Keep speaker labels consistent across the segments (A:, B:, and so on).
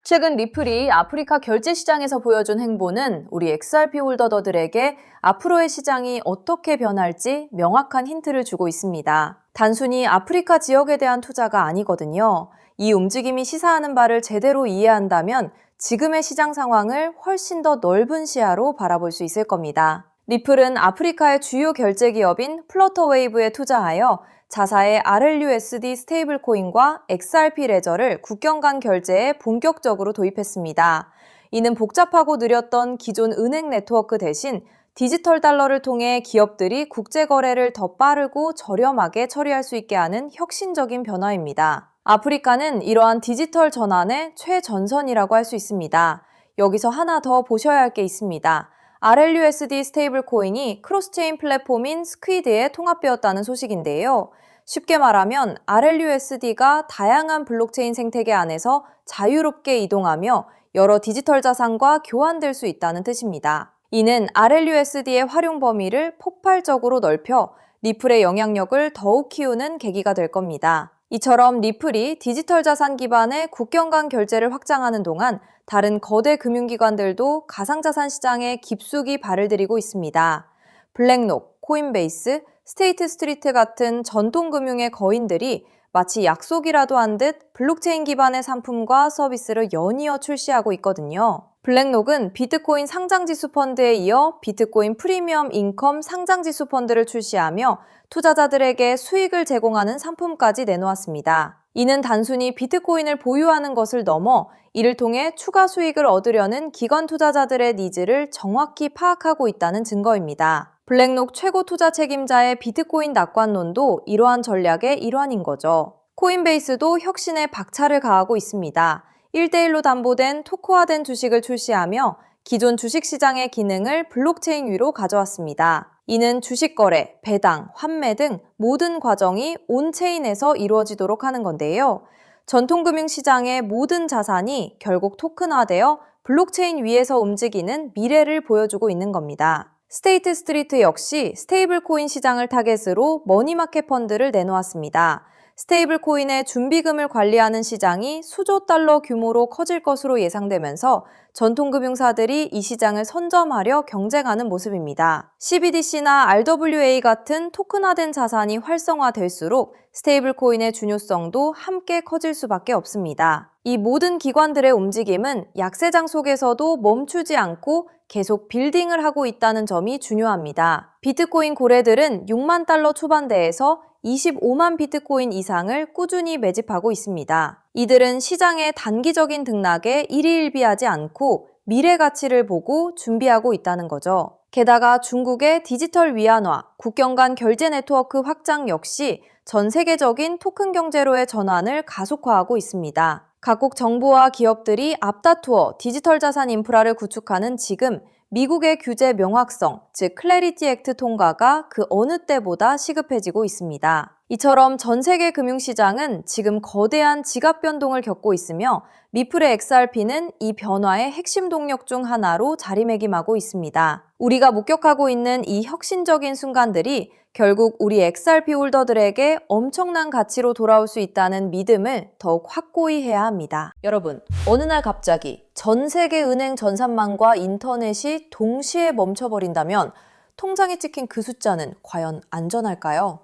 A: 최근 리플이 아프리카 결제 시장에서 보여준 행보는 우리 XRP 홀더들에게 앞으로의 시장이 어떻게 변할지 명확한 힌트를 주고 있습니다. 단순히 아프리카 지역에 대한 투자가 아니거든요. 이 움직임이 시사하는 바를 제대로 이해한다면 지금의 시장 상황을 훨씬 더 넓은 시야로 바라볼 수 있을 겁니다. 리플은 아프리카의 주요 결제 기업인 플러터웨이브에 투자하여 자사의 RLUSD 스테이블 코인과 XRP 레저를 국경 간 결제에 본격적으로 도입했습니다. 이는 복잡하고 느렸던 기존 은행 네트워크 대신 디지털 달러를 통해 기업들이 국제 거래를 더 빠르고 저렴하게 처리할 수 있게 하는 혁신적인 변화입니다. 아프리카는 이러한 디지털 전환의 최전선이라고 할 수 있습니다. 여기서 하나 더 보셔야 할 게 있습니다. RLUSD 스테이블 코인이 크로스체인 플랫폼인 스퀴드에 통합되었다는 소식인데요. 쉽게 말하면 RLUSD가 다양한 블록체인 생태계 안에서 자유롭게 이동하며 여러 디지털 자산과 교환될 수 있다는 뜻입니다. 이는 RLUSD의 활용 범위를 폭발적으로 넓혀 리플의 영향력을 더욱 키우는 계기가 될 겁니다. 이처럼 리플이 디지털 자산 기반의 국경 간 결제를 확장하는 동안 다른 거대 금융기관들도 가상자산 시장에 깊숙이 발을 들이고 있습니다. 블랙록, 코인베이스, 스테이트 스트리트 같은 전통금융의 거인들이 마치 약속이라도 한 듯 블록체인 기반의 상품과 서비스를 연이어 출시하고 있거든요. 블랙록은 비트코인 상장지수 펀드에 이어 비트코인 프리미엄 인컴 상장지수 펀드를 출시하며 투자자들에게 수익을 제공하는 상품까지 내놓았습니다. 이는 단순히 비트코인을 보유하는 것을 넘어 이를 통해 추가 수익을 얻으려는 기관 투자자들의 니즈를 정확히 파악하고 있다는 증거입니다. 블랙록 최고 투자 책임자의 비트코인 낙관론도 이러한 전략의 일환인 거죠. 코인베이스도 혁신에 박차를 가하고 있습니다. 1대1로 담보된 토크화된 주식을 출시하며 기존 주식시장의 기능을 블록체인 위로 가져왔습니다. 이는 주식 거래, 배당, 환매 등 모든 과정이 온체인에서 이루어지도록 하는 건데요. 전통금융시장의 모든 자산이 결국 토큰화되어 블록체인 위에서 움직이는 미래를 보여주고 있는 겁니다. 스테이트 스트리트 역시 스테이블 코인 시장을 타겟으로 머니마켓 펀드를 내놓았습니다. 스테이블 코인의 준비금을 관리하는 시장이 수조 달러 규모로 커질 것으로 예상되면서 전통금융사들이 이 시장을 선점하려 경쟁하는 모습입니다. CBDC나 RWA 같은 토큰화된 자산이 활성화될수록 스테이블 코인의 중요성도 함께 커질 수밖에 없습니다. 이 모든 기관들의 움직임은 약세장 속에서도 멈추지 않고 계속 빌딩을 하고 있다는 점이 중요합니다. 비트코인 고래들은 6만 달러 초반대에서 25만 비트코인 이상을 꾸준히 매집하고 있습니다. 이들은 시장의 단기적인 등락에 일희일비하지 않고 미래 가치를 보고 준비하고 있다는 거죠. 게다가 중국의 디지털 위안화, 국경 간 결제 네트워크 확장 역시 전 세계적인 토큰 경제로의 전환을 가속화하고 있습니다. 각국 정부와 기업들이 앞다투어 디지털 자산 인프라를 구축하는 지금 미국의 규제 명확성, 즉 클래리티 액트 통과가 그 어느 때보다 시급해지고 있습니다. 이처럼 전 세계 금융시장은 지금 거대한 지갑 변동을 겪고 있으며 리플의 XRP는 이 변화의 핵심 동력 중 하나로 자리매김하고 있습니다. 우리가 목격하고 있는 이 혁신적인 순간들이 결국 우리 XRP 홀더들에게 엄청난 가치로 돌아올 수 있다는 믿음을 더욱 확고히 해야 합니다. 여러분, 어느 날 갑자기 전 세계 은행 전산망과 인터넷이 동시에 멈춰버린다면 통장에 찍힌 그 숫자는 과연 안전할까요?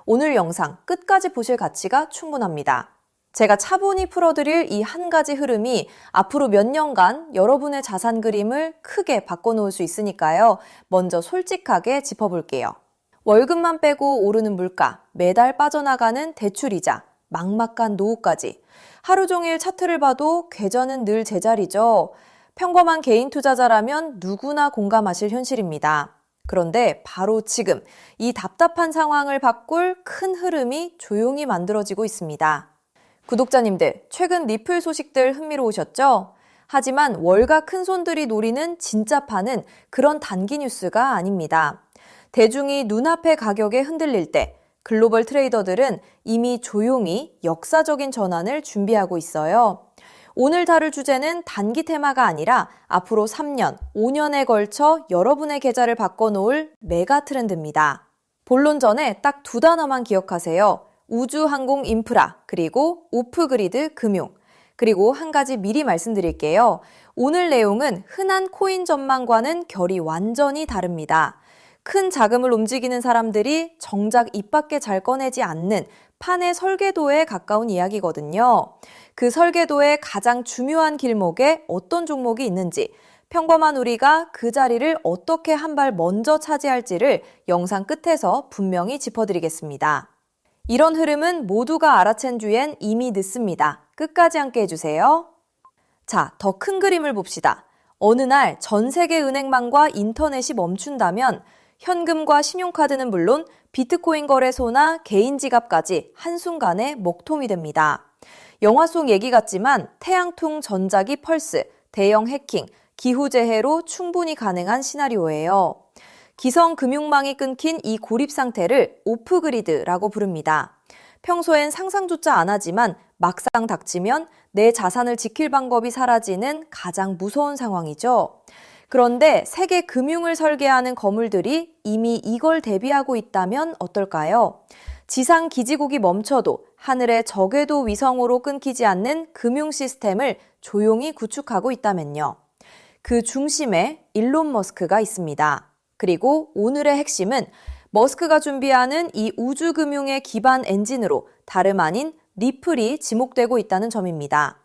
A: 오늘 영상 끝까지 보실 가치가 충분합니다. 제가 차분히 풀어드릴 이 한 가지 흐름이 앞으로 몇 년간 여러분의 자산 그림을 크게 바꿔놓을 수 있으니까요. 먼저 솔직하게 짚어볼게요. 월급만 빼고 오르는 물가, 매달 빠져나가는 대출이자, 막막한 노후까지. 하루 종일 차트를 봐도 궤전은 늘 제자리죠. 평범한 개인 투자자라면 누구나 공감하실 현실입니다. 그런데 바로 지금 이 답답한 상황을 바꿀 큰 흐름이 조용히 만들어지고 있습니다. 구독자님들, 최근 리플 소식들 흥미로우셨죠? 하지만 월가 큰손들이 노리는 진짜 판은 그런 단기 뉴스가 아닙니다. 대중이 눈앞의 가격에 흔들릴 때 글로벌 트레이더들은 이미 조용히 역사적인 전환을 준비하고 있어요. 오늘 다룰 주제는 단기 테마가 아니라 앞으로 3년, 5년에 걸쳐 여러분의 계좌를 바꿔놓을 메가 트렌드입니다. 본론 전에 딱 두 단어만 기억하세요. 우주 항공 인프라, 그리고 오프그리드 금융. 그리고 한 가지 미리 말씀드릴게요. 오늘 내용은 흔한 코인 전망과는 결이 완전히 다릅니다. 큰 자금을 움직이는 사람들이 정작 입 밖에 잘 꺼내지 않는 판의 설계도에 가까운 이야기거든요. 그 설계도의 가장 중요한 길목에 어떤 종목이 있는지, 평범한 우리가 그 자리를 어떻게 한 발 먼저 차지할지를 영상 끝에서 분명히 짚어드리겠습니다. 이런 흐름은 모두가 알아챈 뒤엔 이미 늦습니다. 끝까지 함께 해주세요. 자, 더 큰 그림을 봅시다. 어느 날 전 세계 은행망과 인터넷이 멈춘다면 현금과 신용카드는 물론 비트코인 거래소나 개인 지갑까지 한순간에 먹통이 됩니다. 영화 속 얘기 같지만 태양풍 전자기 펄스, 대형 해킹, 기후재해로 충분히 가능한 시나리오예요. 기성 금융망이 끊긴 이 고립 상태를 오프그리드라고 부릅니다. 평소엔 상상조차 안 하지만 막상 닥치면 내 자산을 지킬 방법이 사라지는 가장 무서운 상황이죠. 그런데 세계 금융을 설계하는 거물들이 이미 이걸 대비하고 있다면 어떨까요? 지상 기지국이 멈춰도 하늘의 저궤도 위성으로 끊기지 않는 금융 시스템을 조용히 구축하고 있다면요. 그 중심에 일론 머스크가 있습니다. 그리고 오늘의 핵심은 머스크가 준비하는 이 우주금융의 기반 엔진으로 다름 아닌 리플이 지목되고 있다는 점입니다.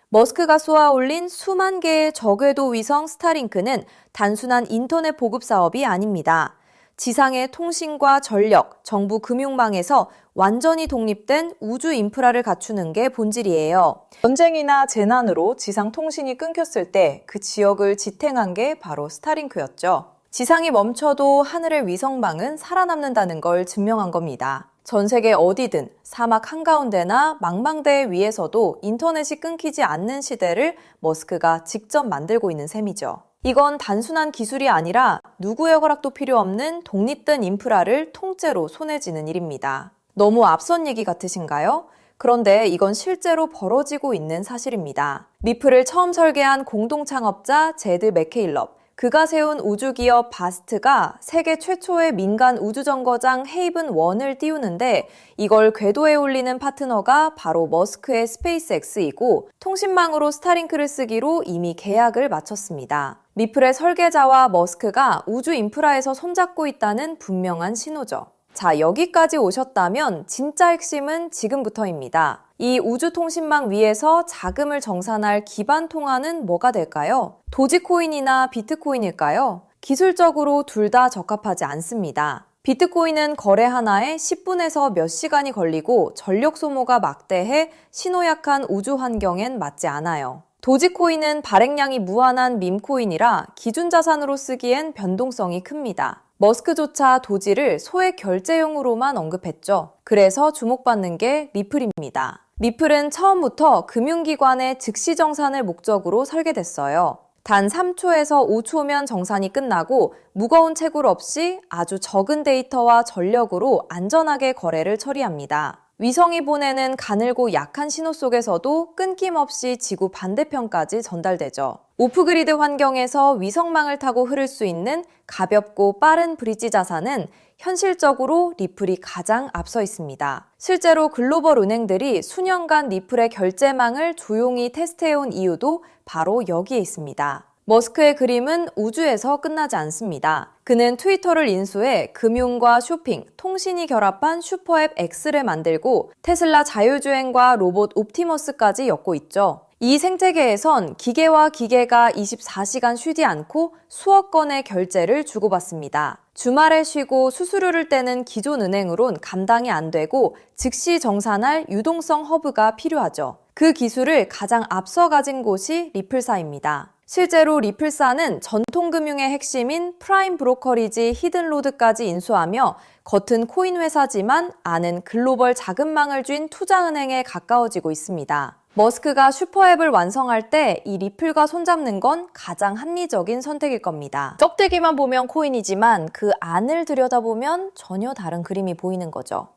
A: 머스크가 쏘아올린 수만 개의 저궤도 위성 스타링크는 단순한 인터넷 보급 사업이 아닙니다. 지상의 통신과 전력, 정부 금융망에서 완전히 독립된 우주 인프라를 갖추는 게 본질이에요. 전쟁이나 재난으로 지상 통신이 끊겼을 때 그 지역을 지탱한 게 바로 스타링크였죠. 지상이 멈춰도 하늘의 위성망은 살아남는다는 걸 증명한 겁니다. 전 세계 어디든 사막 한가운데나 망망대해 위에서도 인터넷이 끊기지 않는 시대를 머스크가 직접 만들고 있는 셈이죠. 이건 단순한 기술이 아니라 누구의 허락도 필요 없는 독립된 인프라를 통째로 손에 쥐는 일입니다. 너무 앞선 얘기 같으신가요? 그런데 이건 실제로 벌어지고 있는 사실입니다. 리플을 처음 설계한 공동 창업자 제드 맥케일럽, 그가 세운 우주기업 바스트가 세계 최초의 민간 우주정거장 헤이븐 1을 띄우는데 이걸 궤도에 올리는 파트너가 바로 머스크의 스페이스X이고 통신망으로 스타링크를 쓰기로 이미 계약을 마쳤습니다. 리플의 설계자와 머스크가 우주 인프라에서 손잡고 있다는 분명한 신호죠. 자, 여기까지 오셨다면 진짜 핵심은 지금부터입니다. 이 우주통신망 위에서 자금을 정산할 기반 통화는 뭐가 될까요? 도지코인이나 비트코인일까요? 기술적으로 둘 다 적합하지 않습니다. 비트코인은 거래 하나에 10분에서 몇 시간이 걸리고 전력 소모가 막대해 신호약한 우주 환경엔 맞지 않아요. 도지코인은 발행량이 무한한 밈코인이라 기준 자산으로 쓰기엔 변동성이 큽니다. 머스크조차 도지를 소액 결제용으로만 언급했죠. 그래서 주목받는 게 리플입니다. 리플은 처음부터 금융기관의 즉시 정산을 목적으로 설계됐어요. 단 3초에서 5초면 정산이 끝나고 무거운 채굴 없이 아주 적은 데이터와 전력으로 안전하게 거래를 처리합니다. 위성이 보내는 가늘고 약한 신호 속에서도 끊김없이 지구 반대편까지 전달되죠. 오프그리드 환경에서 위성망을 타고 흐를 수 있는 가볍고 빠른 브릿지 자산은 현실적으로 리플이 가장 앞서 있습니다. 실제로 글로벌 은행들이 수년간 리플의 결제망을 조용히 테스트해온 이유도 바로 여기에 있습니다. 머스크의 그림은 우주에서 끝나지 않습니다. 그는 트위터를 인수해 금융과 쇼핑, 통신이 결합한 슈퍼앱 X를 만들고 테슬라 자율주행과 로봇 옵티머스까지 엮고 있죠. 이 생태계에선 기계와 기계가 24시간 쉬지 않고 수억 건의 결제를 주고받습니다. 주말에 쉬고 수수료를 떼는 기존 은행으론 감당이 안 되고 즉시 정산할 유동성 허브가 필요하죠. 그 기술을 가장 앞서 가진 곳이 리플사입니다. 실제로 리플사는 전통금융의 핵심인 프라임 브로커리지 히든로드까지 인수하며 겉은 코인 회사지만 안은 글로벌 자금망을 쥔 투자은행에 가까워지고 있습니다. 머스크가 슈퍼앱을 완성할 때 이 리플과 손잡는 건 가장 합리적인 선택일 겁니다. 껍데기만 보면 코인이지만 그 안을 들여다보면 전혀 다른 그림이 보이는 거죠.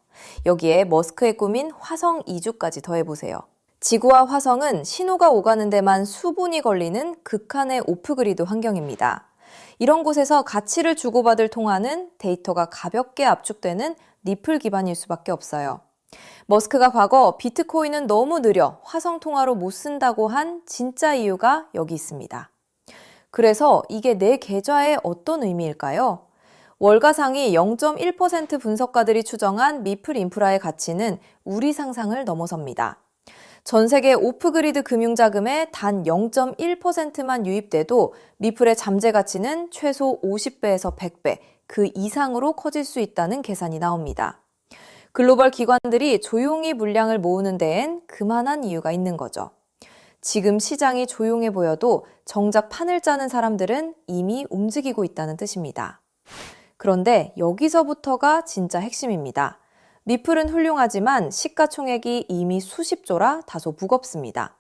A: 여기에 머스크의 꿈인 화성 이주까지 더해보세요. 지구와 화성은 신호가 오가는 데만 수분이 걸리는 극한의 오프그리드 환경입니다. 이런 곳에서 가치를 주고받을 통화는 데이터가 가볍게 압축되는 리플 기반일 수밖에 없어요. 머스크가 과거 비트코인은 너무 느려 화성통화로 못 쓴다고 한 진짜 이유가 여기 있습니다. 그래서 이게 내 계좌에 어떤 의미일까요? 월가 상위 0.1% 분석가들이 추정한 미플 인프라의 가치는 우리 상상을 넘어섭니다. 전 세계 오프그리드 금융자금의 단 0.1%만 유입돼도 미플의 잠재 가치는 최소 50배에서 100배, 그 이상으로 커질 수 있다는 계산이 나옵니다. 글로벌 기관들이 조용히 물량을 모으는 데엔 그만한 이유가 있는 거죠. 지금 시장이 조용해 보여도 정작 판을 짜는 사람들은 이미 움직이고 있다는 뜻입니다. 그런데 여기서부터가 진짜 핵심입니다. 미플은 훌륭하지만 시가총액이 이미 수십조라 다소 무겁습니다.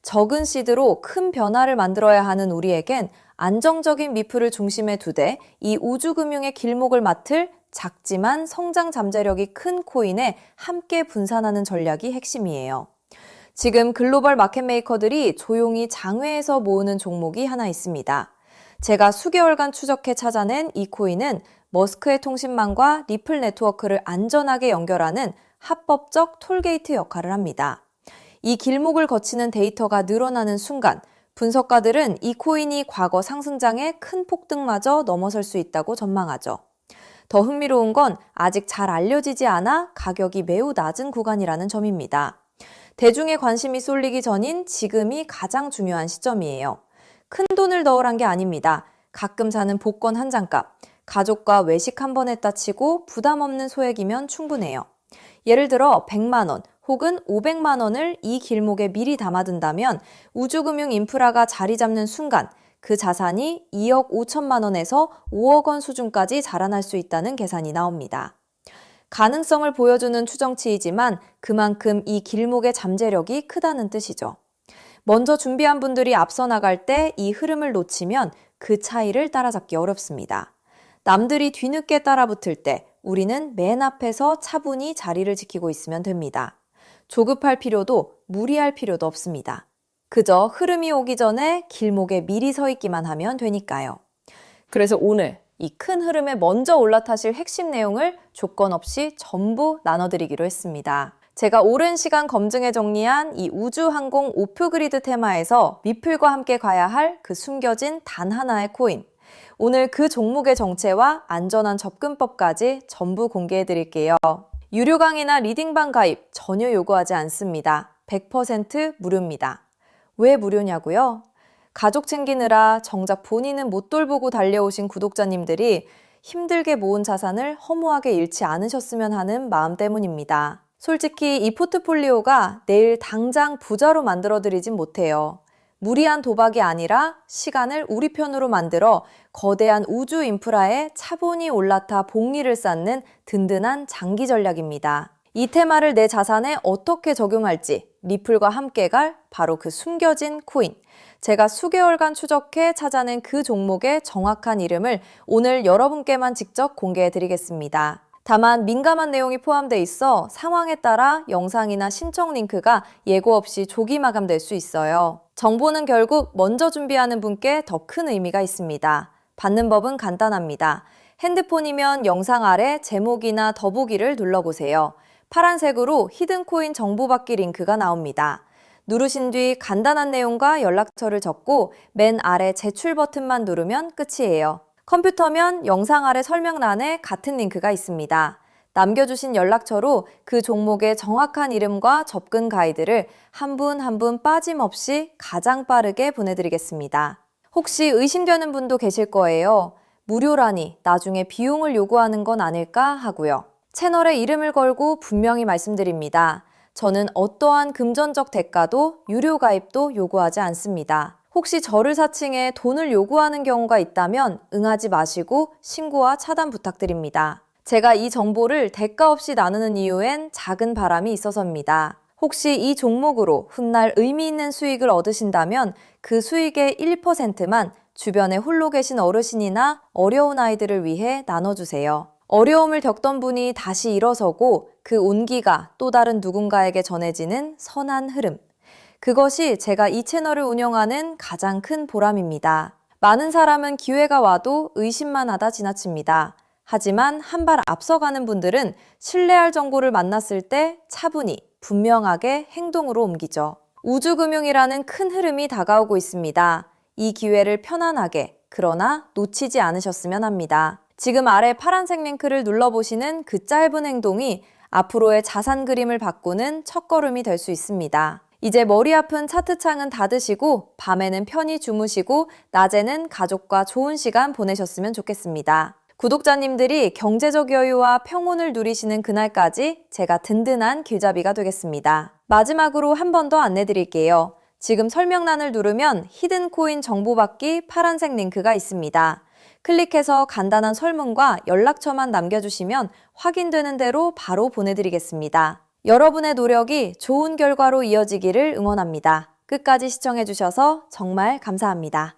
A: 적은 시드로 큰 변화를 만들어야 하는 우리에겐 안정적인 미플을 중심에 두되 이 우주금융의 길목을 맡을 작지만 성장 잠재력이 큰 코인에 함께 분산하는 전략이 핵심이에요. 지금 글로벌 마켓메이커들이 조용히 장외에서 모으는 종목이 하나 있습니다. 제가 수개월간 추적해 찾아낸 이 코인은 머스크의 통신망과 리플 네트워크를 안전하게 연결하는 합법적 톨게이트 역할을 합니다. 이 길목을 거치는 데이터가 늘어나는 순간 분석가들은 이 코인이 과거 상승장의 큰 폭등마저 넘어설 수 있다고 전망하죠. 더 흥미로운 건 아직 잘 알려지지 않아 가격이 매우 낮은 구간이라는 점입니다. 대중의 관심이 쏠리기 전인 지금이 가장 중요한 시점이에요. 큰 돈을 넣으란 게 아닙니다. 가끔 사는 복권 한 장값, 가족과 외식 한 번 했다 치고 부담 없는 소액이면 충분해요. 예를 들어 100만 원 혹은 500만 원을 이 길목에 미리 담아둔다면 우주금융 인프라가 자리 잡는 순간 그 자산이 2억 5천만 원에서 5억 원 수준까지 자라날 수 있다는 계산이 나옵니다. 가능성을 보여주는 추정치이지만 그만큼 이 길목의 잠재력이 크다는 뜻이죠. 먼저 준비한 분들이 앞서 나갈 때 이 흐름을 놓치면 그 차이를 따라잡기 어렵습니다. 남들이 뒤늦게 따라붙을 때 우리는 맨 앞에서 차분히 자리를 지키고 있으면 됩니다. 조급할 필요도 무리할 필요도 없습니다. 그저 흐름이 오기 전에 길목에 미리 서 있기만 하면 되니까요. 그래서 오늘 이 큰 흐름에 먼저 올라타실 핵심 내용을 조건 없이 전부 나눠드리기로 했습니다. 제가 오랜 시간 검증해 정리한 이 우주항공 오프그리드 테마에서 미플과 함께 가야 할 그 숨겨진 단 하나의 코인. 오늘 그 종목의 정체와 안전한 접근법까지 전부 공개해 드릴게요. 유료 강의나 리딩방 가입 전혀 요구하지 않습니다. 100% 무료입니다. 왜 무료냐고요? 가족 챙기느라 정작 본인은 못 돌보고 달려오신 구독자님들이 힘들게 모은 자산을 허무하게 잃지 않으셨으면 하는 마음 때문입니다. 솔직히 이 포트폴리오가 내일 당장 부자로 만들어드리진 못해요. 무리한 도박이 아니라 시간을 우리 편으로 만들어 거대한 우주 인프라에 차분히 올라타 복리를 쌓는 든든한 장기 전략입니다. 이 테마를 내 자산에 어떻게 적용할지 리플과 함께 갈 바로 그 숨겨진 코인. 제가 수개월간 추적해 찾아낸 그 종목의 정확한 이름을 오늘 여러분께만 직접 공개해 드리겠습니다. 다만 민감한 내용이 포함되어 있어 상황에 따라 영상이나 신청 링크가 예고 없이 조기 마감될 수 있어요. 정보는 결국 먼저 준비하는 분께 더 큰 의미가 있습니다. 받는 법은 간단합니다. 핸드폰이면 영상 아래 제목이나 더보기를 눌러보세요. 파란색으로 히든코인 정보받기 링크가 나옵니다. 누르신 뒤 간단한 내용과 연락처를 적고 맨 아래 제출 버튼만 누르면 끝이에요. 컴퓨터면 영상 아래 설명란에 같은 링크가 있습니다. 남겨주신 연락처로 그 종목의 정확한 이름과 접근 가이드를 한 분 한 분 빠짐없이 가장 빠르게 보내드리겠습니다. 혹시 의심되는 분도 계실 거예요. 무료라니 나중에 비용을 요구하는 건 아닐까 하고요. 채널에 이름을 걸고 분명히 말씀드립니다. 저는 어떠한 금전적 대가도 유료 가입도 요구하지 않습니다. 혹시 저를 사칭해 돈을 요구하는 경우가 있다면 응하지 마시고 신고와 차단 부탁드립니다. 제가 이 정보를 대가 없이 나누는 이유엔 작은 바람이 있어서입니다. 혹시 이 종목으로 훗날 의미 있는 수익을 얻으신다면 그 수익의 1%만 주변에 홀로 계신 어르신이나 어려운 아이들을 위해 나눠주세요. 어려움을 겪던 분이 다시 일어서고 그 온기가 또 다른 누군가에게 전해지는 선한 흐름. 그것이 제가 이 채널을 운영하는 가장 큰 보람입니다. 많은 사람은 기회가 와도 의심만 하다 지나칩니다. 하지만 한 발 앞서가는 분들은 신뢰할 정보를 만났을 때 차분히, 분명하게 행동으로 옮기죠. 우주금융이라는 큰 흐름이 다가오고 있습니다. 이 기회를 편안하게, 그러나 놓치지 않으셨으면 합니다. 지금 아래 파란색 링크를 눌러보시는 그 짧은 행동이 앞으로의 자산 그림을 바꾸는 첫걸음이 될 수 있습니다. 이제 머리 아픈 차트창은 닫으시고 밤에는 편히 주무시고 낮에는 가족과 좋은 시간 보내셨으면 좋겠습니다. 구독자님들이 경제적 여유와 평온을 누리시는 그날까지 제가 든든한 길잡이가 되겠습니다. 마지막으로 한 번 더 안내드릴게요. 지금 설명란을 누르면 히든 코인 정보받기 파란색 링크가 있습니다. 클릭해서 간단한 설문과 연락처만 남겨주시면 확인되는 대로 바로 보내드리겠습니다. 여러분의 노력이 좋은 결과로 이어지기를 응원합니다. 끝까지 시청해주셔서 정말 감사합니다.